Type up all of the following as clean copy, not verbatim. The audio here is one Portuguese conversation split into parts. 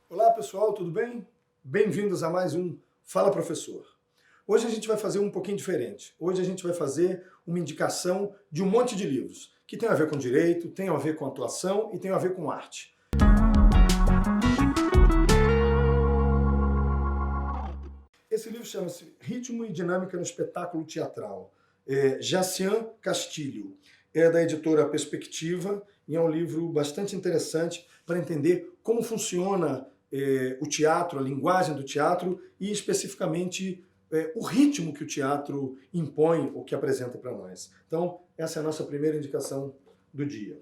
Olá pessoal, tudo bem? Bem-vindos a mais um Fala Professor. Hoje a gente vai fazer um pouquinho diferente. Hoje a gente vai fazer uma indicação de um monte de livros que tem a ver com direito, tem a ver com atuação e tem a ver com arte. Esse livro chama-se Ritmo e Dinâmica no Espetáculo Teatral. Jacien Castilho. É da editora Perspectiva e é um livro bastante interessante para entender como funciona o teatro, a linguagem do teatro e especificamente o ritmo que o teatro impõe ou que apresenta para nós. Então, essa é a nossa primeira indicação do dia.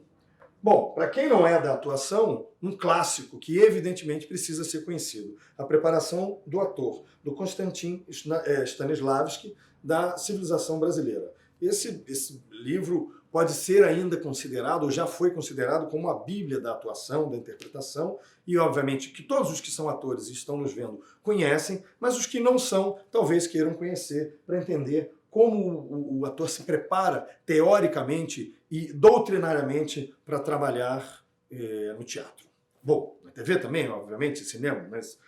Bom, para quem não é da atuação, um clássico que evidentemente precisa ser conhecido, A Preparação do Ator, do Konstantin Stanislavski, da Civilização Brasileira. Esse livro pode ser ainda considerado, ou já foi considerado, como a Bíblia da atuação, da interpretação, e obviamente que todos os que são atores e estão nos vendo conhecem, mas os que não são, talvez queiram conhecer para entender como o ator se prepara teoricamente e doutrinariamente para trabalhar no teatro. Bom, na TV também, obviamente, cinema, mas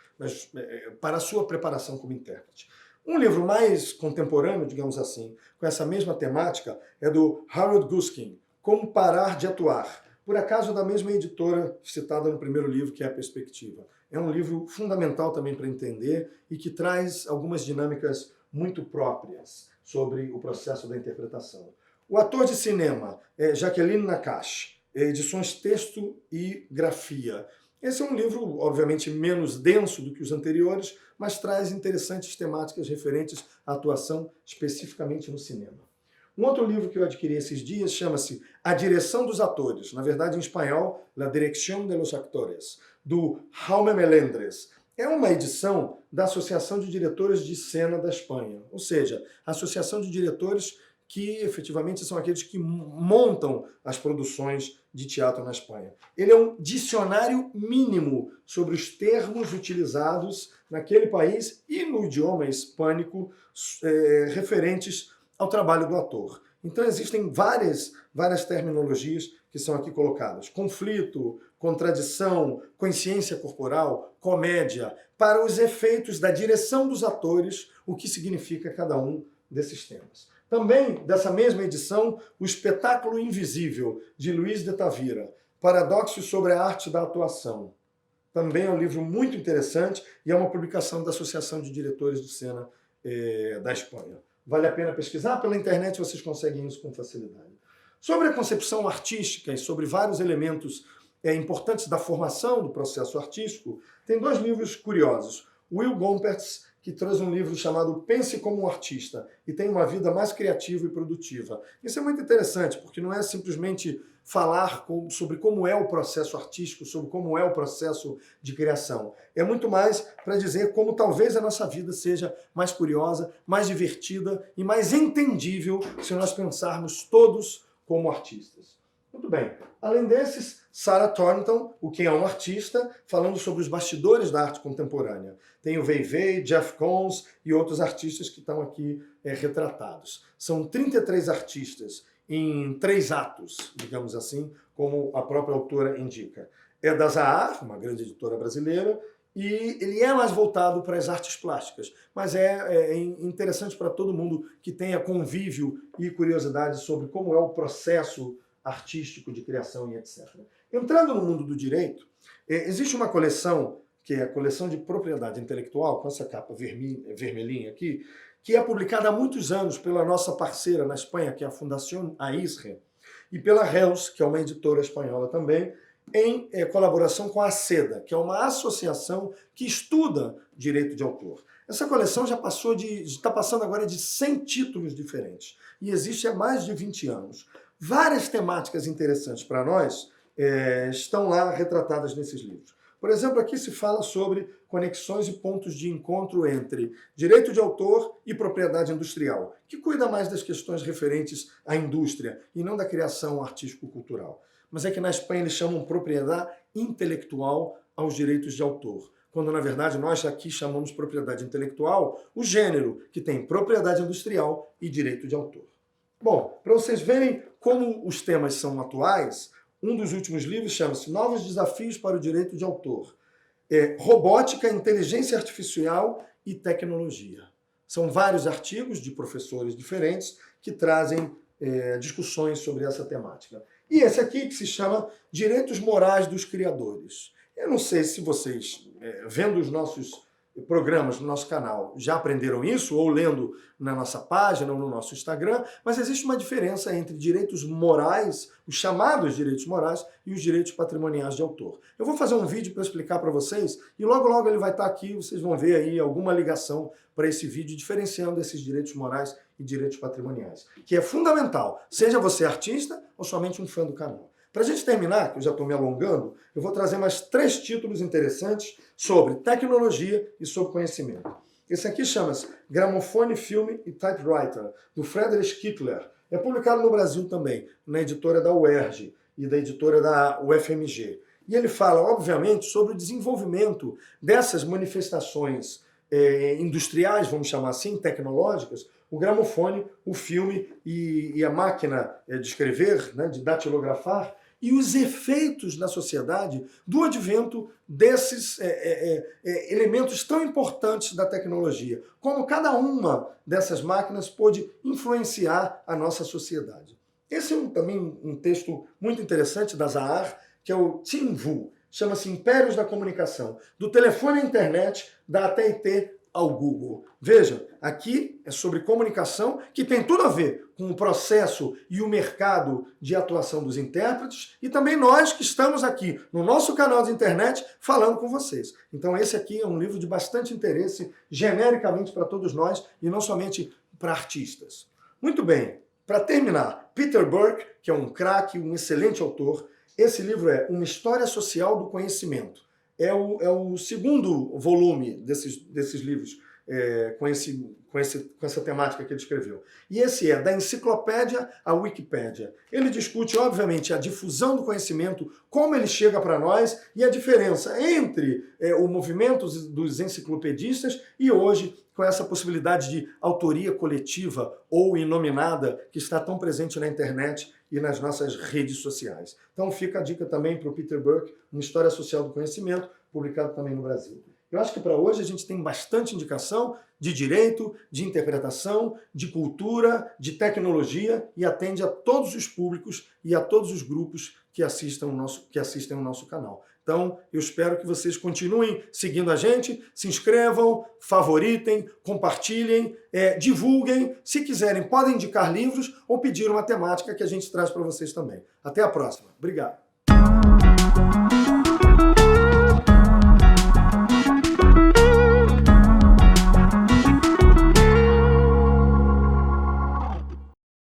para a sua preparação como intérprete. Um livro mais contemporâneo, digamos assim, com essa mesma temática, é do Harold Guskin, Como Parar de Atuar, por acaso da mesma editora citada no primeiro livro, que é A Perspectiva. É um livro fundamental também para entender e que traz algumas dinâmicas muito próprias sobre o processo da interpretação. O ator de cinema é Jacqueline Nakache, edições Texto e Grafia. Esse é um livro, obviamente, menos denso do que os anteriores, mas traz interessantes temáticas referentes à atuação, especificamente no cinema. Um outro livro que eu adquiri esses dias chama-se A Direção dos Atores, na verdade em espanhol, La Dirección de los Actores, do Jaume Melendres. É uma edição da Associação de Diretores de Cena da Espanha, ou seja, a associação de diretores que efetivamente são aqueles que montam as produções de teatro na Espanha. Ele é um dicionário mínimo sobre os termos utilizados naquele país e no idioma hispânico referentes ao trabalho do ator. Então existem várias terminologias que são aqui colocadas. Conflito, contradição, consciência corporal, comédia, para os efeitos da direção dos atores, o que significa cada um desses temas. Também, dessa mesma edição, O Espetáculo Invisível, de Luiz de Tavira, Paradoxos sobre a Arte da Atuação. Também é um livro muito interessante e é uma publicação da Associação de Diretores de Cena da Espanha. Vale a pena pesquisar, pela internet vocês conseguem isso com facilidade. Sobre a concepção artística e sobre vários elementos importantes da formação do processo artístico, tem dois livros curiosos. Will Gompertz, que traz um livro chamado Pense como um Artista e tem uma vida mais criativa e produtiva. Isso é muito interessante, porque não é simplesmente falar sobre como é o processo artístico, sobre como é o processo de criação. É muito mais para dizer como talvez a nossa vida seja mais curiosa, mais divertida e mais entendível se nós pensarmos todos como artistas. Muito bem. Além desses, Sarah Thornton, o que é um artista, falando sobre os bastidores da arte contemporânea. Tem o Weiwei, Jeff Koons e outros artistas que estão aqui retratados. São 33 artistas em 3 atos, digamos assim, como a própria autora indica. É da Zahar, uma grande editora brasileira, e ele é mais voltado para as artes plásticas, mas é interessante para todo mundo que tenha convívio e curiosidade sobre como é o processo artístico de criação e etc. Entrando no mundo do direito, existe uma coleção, que é a coleção de propriedade intelectual, com essa capa vermelhinha aqui, que é publicada há muitos anos pela nossa parceira na Espanha, que é a Fundación AISRE, e pela Reus, que é uma editora espanhola também, em colaboração com a ACEDA, que é uma associação que estuda direito de autor. Essa coleção já está passando agora de 100 títulos diferentes, e existe há mais de 20 anos. Várias temáticas interessantes para nós estão lá retratadas nesses livros. Por exemplo, aqui se fala sobre conexões e pontos de encontro entre direito de autor e propriedade industrial, que cuida mais das questões referentes à indústria e não da criação artístico-cultural. Mas é que na Espanha eles chamam propriedade intelectual aos direitos de autor, quando na verdade nós aqui chamamos propriedade intelectual o gênero que tem propriedade industrial e direito de autor. Bom, para vocês verem como os temas são atuais, um dos últimos livros chama-se Novos Desafios para o Direito de Autor. Robótica, Inteligência Artificial e Tecnologia. São vários artigos de professores diferentes que trazem discussões sobre essa temática. E esse aqui que se chama Direitos Morais dos Criadores. Eu não sei se vocês, vendo os nossos programas no nosso canal, já aprenderam isso, ou lendo na nossa página ou no nosso Instagram, mas existe uma diferença entre direitos morais, os chamados direitos morais, e os direitos patrimoniais de autor. Eu vou fazer um vídeo para explicar para vocês, e logo logo ele vai estar aqui, vocês vão ver aí alguma ligação para esse vídeo, diferenciando esses direitos morais e direitos patrimoniais, que é fundamental, seja você artista ou somente um fã do canal. Para a gente terminar, que eu já estou me alongando, eu vou trazer mais 3 títulos interessantes sobre tecnologia e sobre conhecimento. Esse aqui chama-se Gramofone, Filme e Typewriter, do Friedrich Kittler. É publicado no Brasil também, na editora da UERJ e da editora da UFMG. E ele fala, obviamente, sobre o desenvolvimento dessas manifestações industriais, vamos chamar assim, tecnológicas, o gramofone, o filme e a máquina de escrever, né, de datilografar, e os efeitos na sociedade do advento desses elementos tão importantes da tecnologia, como cada uma dessas máquinas pôde influenciar a nossa sociedade. Esse é também um texto muito interessante da Zahar, que é o Tim Wu, chama-se Impérios da Comunicação, do telefone à internet, da AT&T ao Google. Veja, aqui é sobre comunicação, que tem tudo a ver com o processo e o mercado de atuação dos intérpretes, e também nós que estamos aqui no nosso canal de internet falando com vocês. Então esse aqui é um livro de bastante interesse, genericamente para todos nós, e não somente para artistas. Muito bem, para terminar, Peter Burke, que é um craque, um excelente autor. Esse livro é Uma História Social do Conhecimento. É o segundo volume desses livros com essa temática que ele escreveu. E esse é Da Enciclopédia à Wikipédia. Ele discute, obviamente, a difusão do conhecimento, como ele chega para nós e a diferença entre o movimento dos enciclopedistas e hoje com essa possibilidade de autoria coletiva ou inominada que está tão presente na internet e nas nossas redes sociais. Então fica a dica também para o Peter Burke, Uma História Social do Conhecimento, publicado também no Brasil. Eu acho que para hoje a gente tem bastante indicação de direito, de interpretação, de cultura, de tecnologia e atende a todos os públicos e a todos os grupos que assistem o nosso canal. Então, eu espero que vocês continuem seguindo a gente, se inscrevam, favoritem, compartilhem, divulguem. Se quiserem, podem indicar livros ou pedir uma temática que a gente traz para vocês também. Até a próxima. Obrigado.